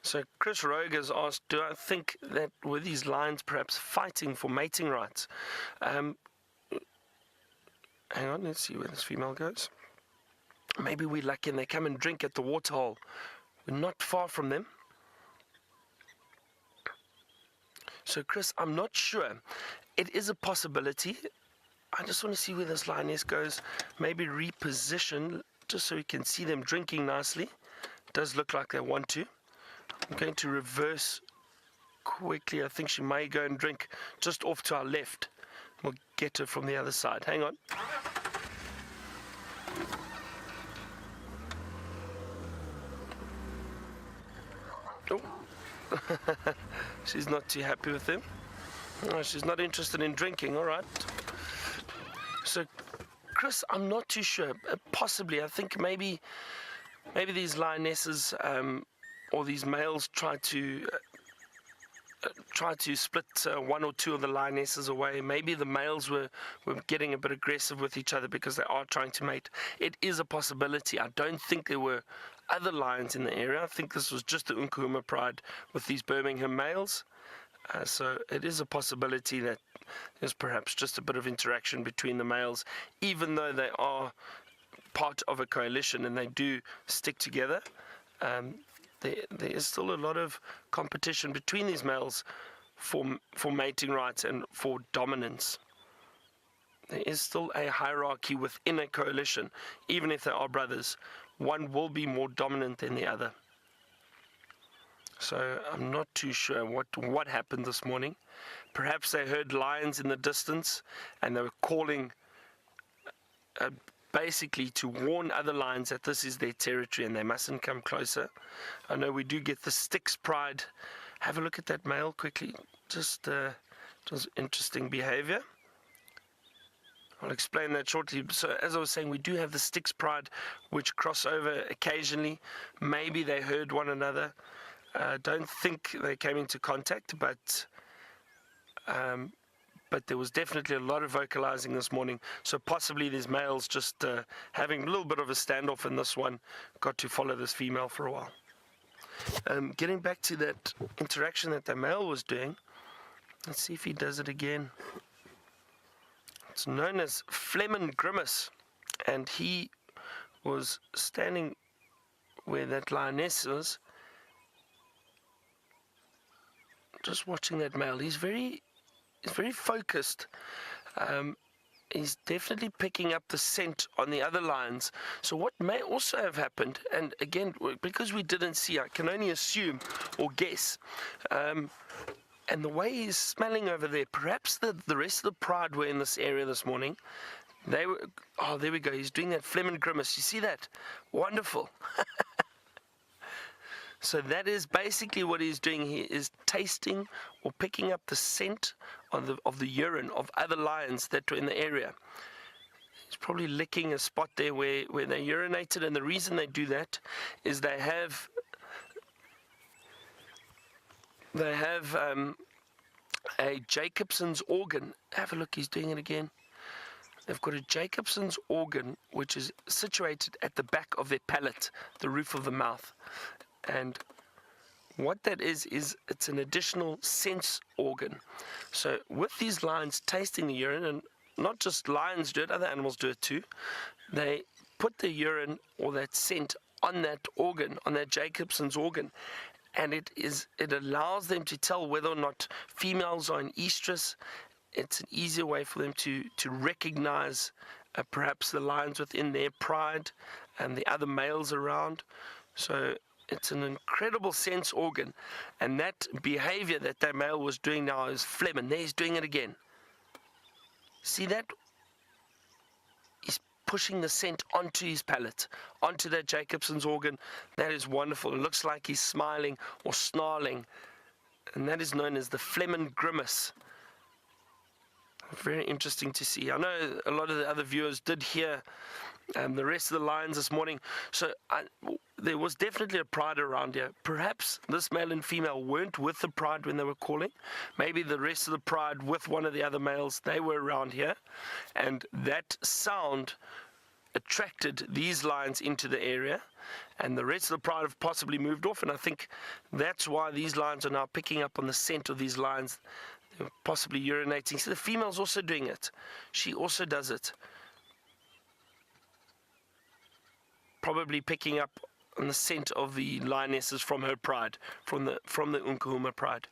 So Chris Rogue has asked, do I think that were these lions perhaps fighting for mating rights? Hang on, let's see where this female goes. Maybe we're lucky and they come and drink at the waterhole. We're not far from them. So Chris, I'm not sure. It is a possibility. I just want to see where this lioness goes. Maybe reposition just so we can see them drinking nicely. It does look like they want to. I'm going to reverse quickly. I think she may go and drink just off to our left. We'll get her from the other side. Hang on. Oh. She's not too happy with them. No, she's not interested in drinking. All right. So, Chris, I'm not too sure. Possibly, I think maybe these lionesses or these males try to split one or two of the lionesses away. Maybe the males were getting a bit aggressive with each other because they are trying to mate. It is a possibility. I don't think there were other lions in the area. I think this was just the Nkuhuma pride with these Birmingham males. So it is a possibility that there's perhaps just a bit of interaction between the males, even though they are part of a coalition and they do stick together. There is still a lot of competition between these males for mating rights and for dominance. There is still a hierarchy within a coalition. Even if they are brothers, one will be more dominant than the other. So I'm not too sure what happened this morning. Perhaps they heard lions in the distance and they were calling basically to warn other lions that this is their territory and they mustn't come closer. I know we do get the Styx pride. Have a look at that male quickly. Just interesting behavior. I'll explain that shortly. So as I was saying, we do have the Styx pride which cross over occasionally. Maybe they heard one another. Don't think they came into contact, but there was definitely a lot of vocalizing this morning. So possibly these males just having a little bit of a standoff, and this one got to follow this female for a while. Getting back to that interaction that the male was doing, let's see if he does it again. It's known as Fleming Grimace, and he was standing where that lioness was, just watching that male. He's very focused. He's definitely picking up the scent on the other lions. So what may also have happened, and again, because we didn't see, I can only assume or guess, and the way he's smelling over there, perhaps the rest of the pride were in this area this morning. They were, oh, there we go, he's doing that Fleming Grimace. You see that? Wonderful. So that is basically what he's doing. He is tasting or picking up the scent of the urine of other lions that were in the area. He's probably licking a spot there where they urinated, and the reason they do that is they have a Jacobson's organ. Have a look, he's doing it again. They've got a Jacobson's organ which is situated at the back of their palate, the roof of the mouth. And what that is it's an additional sense organ. So with these lions tasting the urine, and not just lions do it, other animals do it too, they put the urine or that scent on that organ, on that Jacobson's organ, and it allows them to tell whether or not females are in estrus. It's an easier way for them to recognize perhaps the lions within their pride and the other males around. So it's an incredible sense organ, and that behavior that male was doing now is Fleming. There he's doing it again. See that? He's pushing the scent onto his palate, onto that Jacobson's organ. That is wonderful. It looks like he's smiling or snarling, and that is known as the Fleming Grimace. Very interesting to see. I know a lot of the other viewers did hear the rest of the lions this morning. So there was definitely a pride around here. Perhaps this male and female weren't with the pride when they were calling. Maybe the rest of the pride with one of the other males, they were around here. And that sound attracted these lions into the area. and the rest of the pride have possibly moved off, and I think that's why these lions are now picking up on the scent of these lions, possibly urinating. So the female's also doing it. She also does it. Probably picking up on the scent of the lionesses from her pride, from the Nkuhuma pride.